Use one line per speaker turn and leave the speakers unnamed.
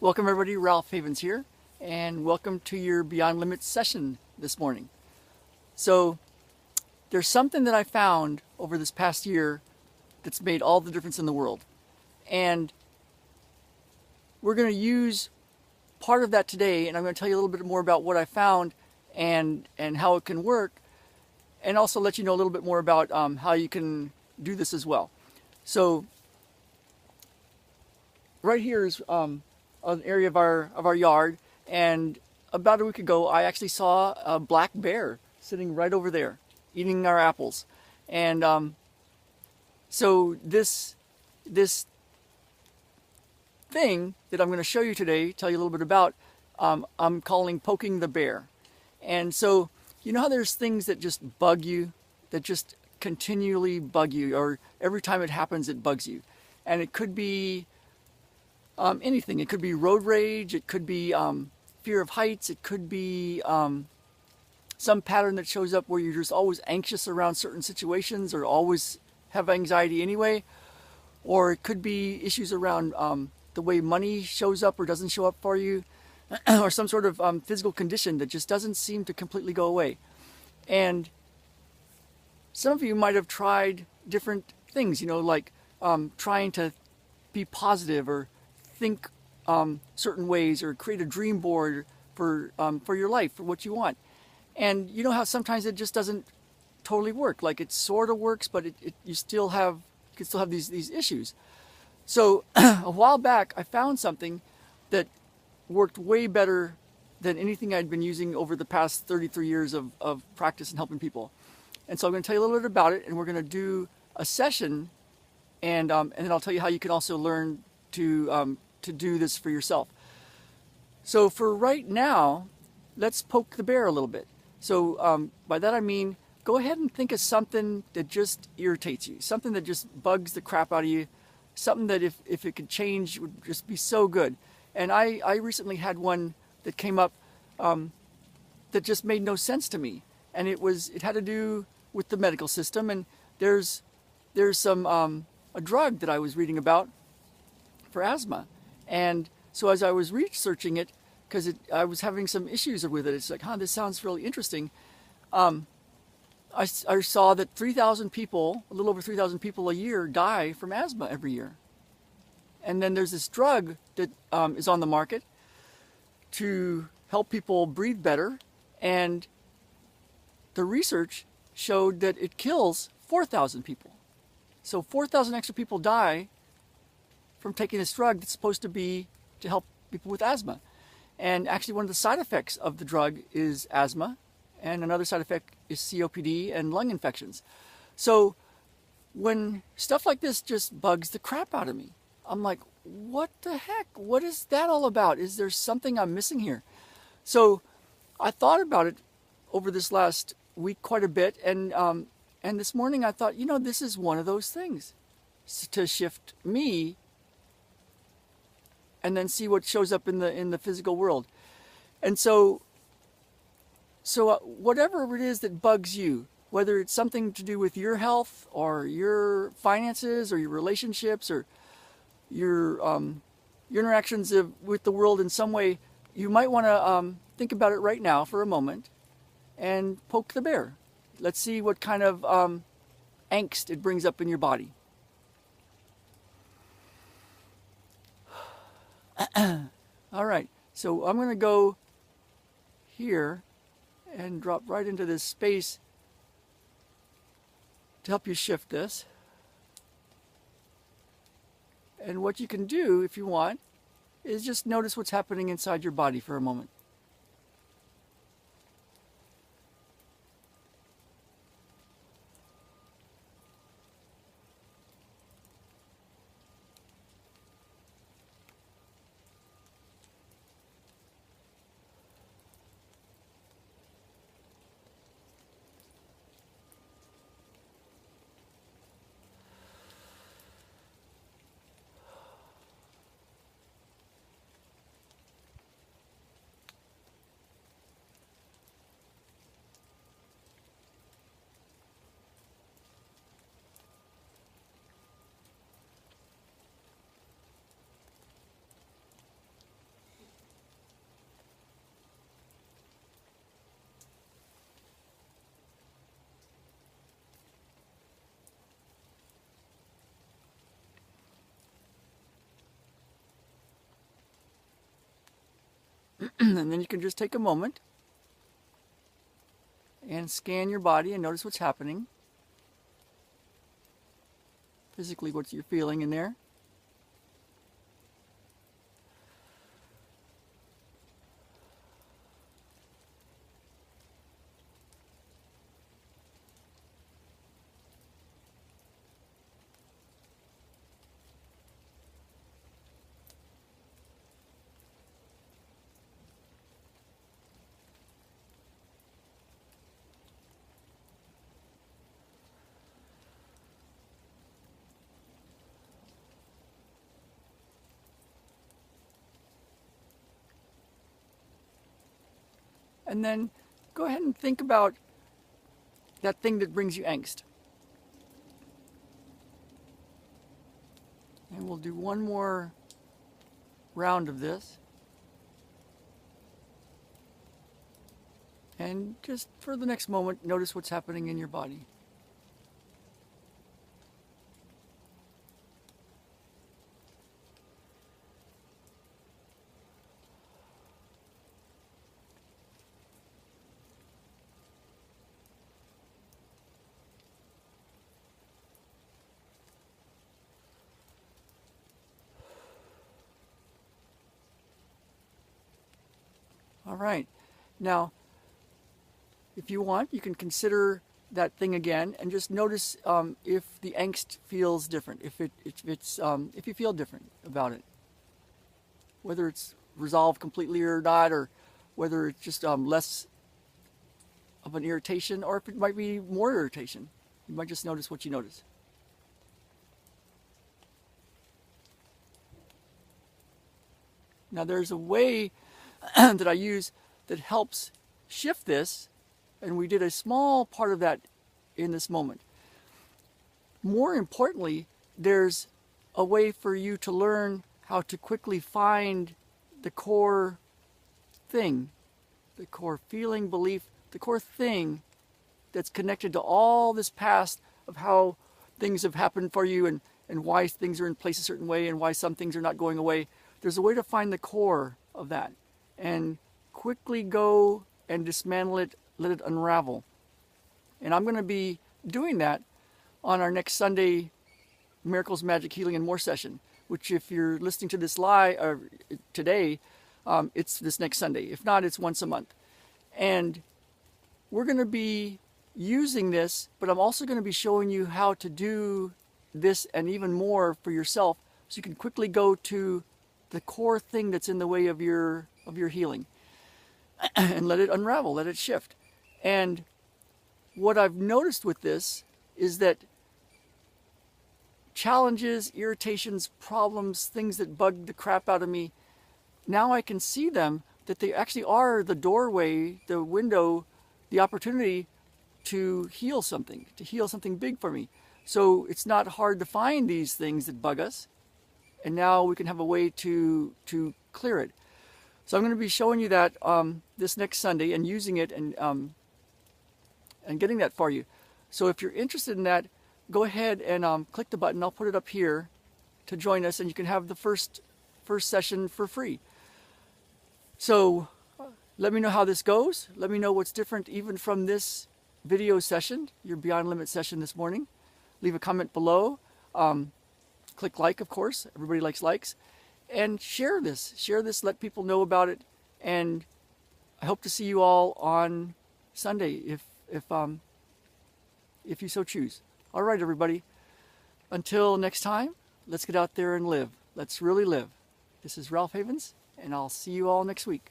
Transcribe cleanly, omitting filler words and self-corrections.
Welcome everybody, Ralph Havens here, and welcome to your Beyond Limits session this morning. So there's something that I found over this past year that's made all the difference in the world. And we're going to use part of that today, and I'm going to tell you a little bit more about what I found and how it can work, and also let you know a little bit more about how you can do this as well. So right here is an area of our yard, and about a week ago I actually saw a black bear sitting right over there eating our apples. And so this thing that I'm going to show you today, tell you a little bit about, I'm calling poking the bear. And so you know how there's things that just bug you, that just continually bug you, or every time it happens it bugs you. And it could be anything. It could be road rage, it could be fear of heights, it could be some pattern that shows up where you're just always anxious around certain situations or always have anxiety anyway. Or it could be issues around the way money shows up or doesn't show up for you, or some sort of physical condition that just doesn't seem to completely go away. And some of you might have tried different things, you know, like trying to be positive or think certain ways, or create a dream board for your life, for what you want. And you know how sometimes it just doesn't totally work. Like it sort of works, but you can still have these issues. So a while back I found something that worked way better than anything I'd been using over the past 33 years of practice and helping people. And so I'm going to tell you a little bit about it, and we're going to do a session, and then I'll tell you how you can also learn to do this for yourself. So for right now, let's poke the bear a little bit. So by that I mean, go ahead and think of something that just irritates you, something that just bugs the crap out of you, something that if it could change would just be so good. And I recently had one that came up that just made no sense to me, and it had to do with the medical system. And there's some a drug that I was reading about for asthma. And so as I was researching it, because I was having some issues with it, it's like, this sounds really interesting. I saw that 3,000 people, a little over 3,000 people a year, die from asthma every year. And then there's this drug that is on the market to help people breathe better, and the research showed that it kills 4,000 people. So 4,000 extra people die from taking this drug that's supposed to be to help people with asthma. And actually one of the side effects of the drug is asthma, and another side effect is COPD and lung infections. So when stuff like this just bugs the crap out of me, I'm like, what the heck? What is that all about? Is there something I'm missing here? So I thought about it over this last week quite a bit, and this morning I thought, this is one of those things to shift me and then see what shows up in the physical world. And so whatever it is that bugs you, whether it's something to do with your health or your finances or your relationships or your interactions with the world in some way, you might want to think about it right now for a moment and poke the bear. Let's see what kind of angst it brings up in your body. All right, so I'm going to go here and drop right into this space to help you shift this. And what you can do, if you want, is just notice what's happening inside your body for a moment. And then you can just take a moment and scan your body and notice what's happening. Physically, what you're feeling in there. And then go ahead and think about that thing that brings you angst. And we'll do one more round of this. And just for the next moment, notice what's happening in your body. All right. Now, if you want, you can consider that thing again and just notice if the angst feels different, if you feel different about it, whether it's resolved completely or not, or whether it's just less of an irritation, or if it might be more irritation. You might just notice what you notice. Now, there's a way that I use that helps shift this, and we did a small part of that in this moment. More importantly, there's a way for you to learn how to quickly find the core thing, the core feeling, belief, the core thing that's connected to all this past of how things have happened for you, and why things are in place a certain way and why some things are not going away. There's a way to find the core of that and quickly go and dismantle it, let it unravel. And I'm going to be doing that on our next Sunday Miracles, Magic, Healing, and More session, which if you're listening to this live today, it's this next Sunday. If not, it's once a month. And we're going to be using this, but I'm also going to be showing you how to do this and even more for yourself, so you can quickly go to the core thing that's in the way of your healing and let it unravel, let it shift. And what I've noticed with this is that challenges, irritations, problems, things that bug the crap out of me, now I can see them, that they actually are the doorway, the window, the opportunity to heal something big for me. So it's not hard to find these things that bug us, and now we can have a way to clear it. So I'm going to be showing you that this next Sunday and using it and getting that for you. So if you're interested in that, go ahead and click the button. I'll put it up here to join us, and you can have the first session for free. So let me know how this goes. Let me know what's different even from this video session, your Beyond Limit session this morning. Leave a comment below. Click like, of course. Everybody likes likes. And share this. Share this. Let people know about it. And I hope to see you all on Sunday if you so choose. All right, everybody. Until next time, let's get out there and live. Let's really live. This is Ralph Havens, and I'll see you all next week.